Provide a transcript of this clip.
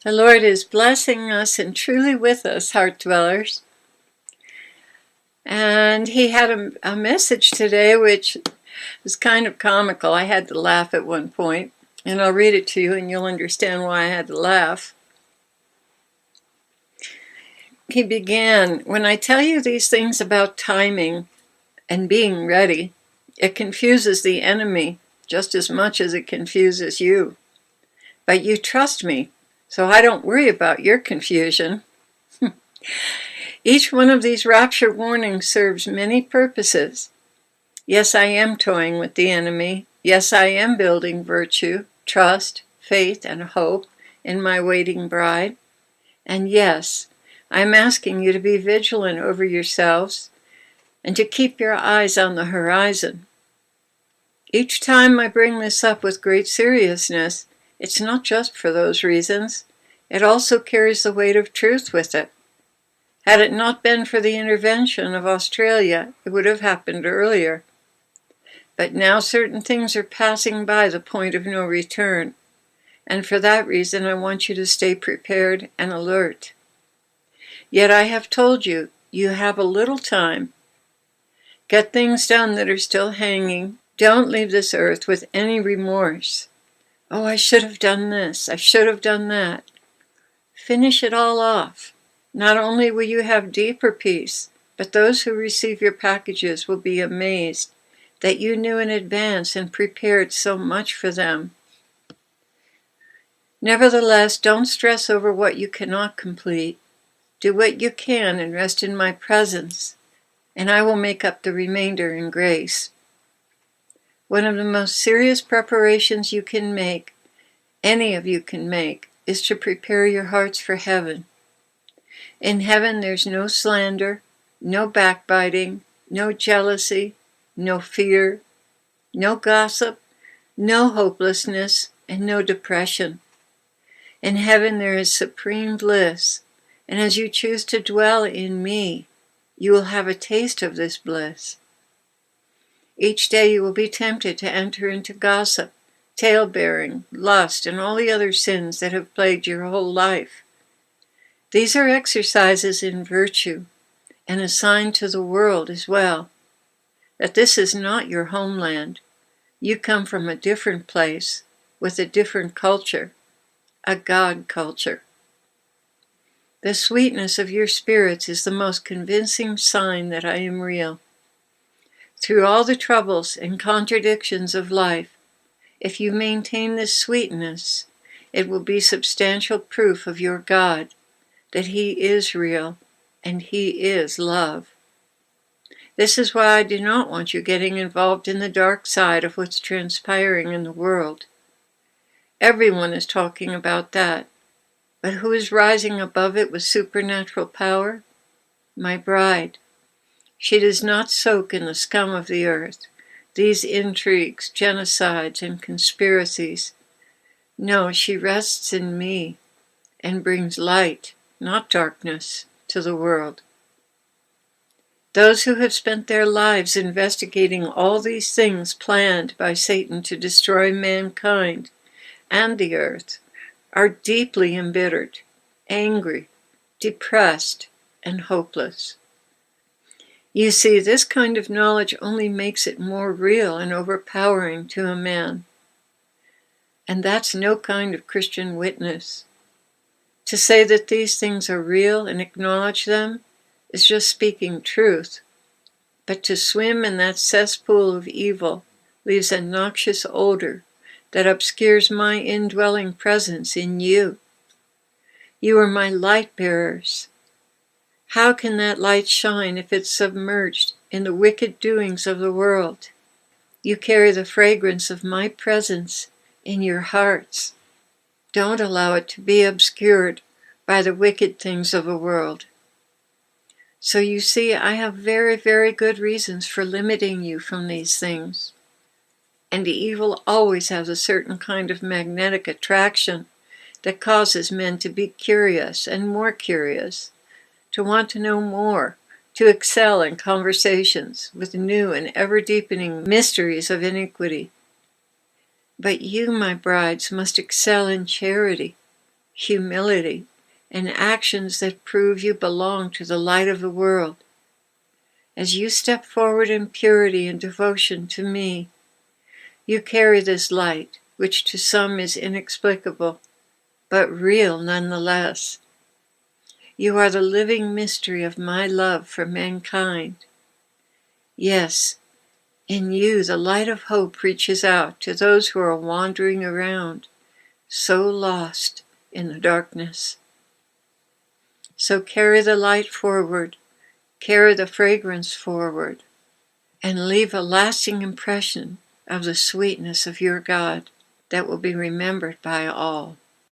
The Lord is blessing us and truly with us, heart dwellers. And he had a message today which was kind of comical. I had to laugh at one point, and I'll read it to you and you'll understand why I had to laugh. He began, "When I tell you these things about timing and being ready, it confuses the enemy just as much as it confuses you. But you trust me, so I don't worry about your confusion. Each one of these rapture warnings serves many purposes. Yes, I am toying with the enemy. Yes, I am building virtue, trust, faith, and hope in my waiting bride. And yes, I'm asking you to be vigilant over yourselves and to keep your eyes on the horizon. Each time I bring this up with great seriousness, it's not just for those reasons. It also carries the weight of truth with it. Had it not been for the intervention of Australia, it would have happened earlier. But now certain things are passing by the point of no return, and for that reason I want you to stay prepared and alert. Yet I have told you, you have a little time. Get things done that are still hanging. Don't leave this earth with any remorse. Oh, I should have done this. I should have done that. Finish it all off. Not only will you have deeper peace, but those who receive your packages will be amazed that you knew in advance and prepared so much for them. Nevertheless, don't stress over what you cannot complete. Do what you can and rest in my presence, and I will make up the remainder in grace. One of the most serious preparations you can make, any of you can make, is to prepare your hearts for heaven. In heaven there's no slander, no backbiting, no jealousy, no fear, no gossip, no hopelessness, and no depression. In heaven there is supreme bliss, and as you choose to dwell in me, you will have a taste of this bliss. Each day you will be tempted to enter into gossip, tale-bearing, lust, and all the other sins that have plagued your whole life. These are exercises in virtue, and a sign to the world as well, that this is not your homeland. You come from a different place, with a different culture, a God culture. The sweetness of your spirits is the most convincing sign that I am real. Through all the troubles and contradictions of life, if you maintain this sweetness, it will be substantial proof of your God, that He is real and He is love. This is why I do not want you getting involved in the dark side of what's transpiring in the world. Everyone is talking about that, but who is rising above it with supernatural power? My bride. She does not soak in the scum of the earth, these intrigues, genocides, and conspiracies. No, she rests in me and brings light, not darkness, to the world. Those who have spent their lives investigating all these things planned by Satan to destroy mankind and the earth are deeply embittered, angry, depressed, and hopeless. You see, this kind of knowledge only makes it more real and overpowering to a man. And that's no kind of Christian witness. To say that these things are real and acknowledge them is just speaking truth. But to swim in that cesspool of evil leaves a noxious odor that obscures my indwelling presence in you. You are my light bearers. How can that light shine if it's submerged in the wicked doings of the world? You carry the fragrance of my presence in your hearts. Don't allow it to be obscured by the wicked things of the world. So you see, I have very, very good reasons for limiting you from these things. And the evil always has a certain kind of magnetic attraction that causes men to be curious and more curious, to want to know more, to excel in conversations with new and ever-deepening mysteries of iniquity. But you, my brides, must excel in charity, humility, and actions that prove you belong to the light of the world. As you step forward in purity and devotion to me, you carry this light, which to some is inexplicable, but real nonetheless. You are the living mystery of my love for mankind. Yes, in you the light of hope reaches out to those who are wandering around, so lost in the darkness. So carry the light forward, carry the fragrance forward, and leave a lasting impression of the sweetness of your God that will be remembered by all.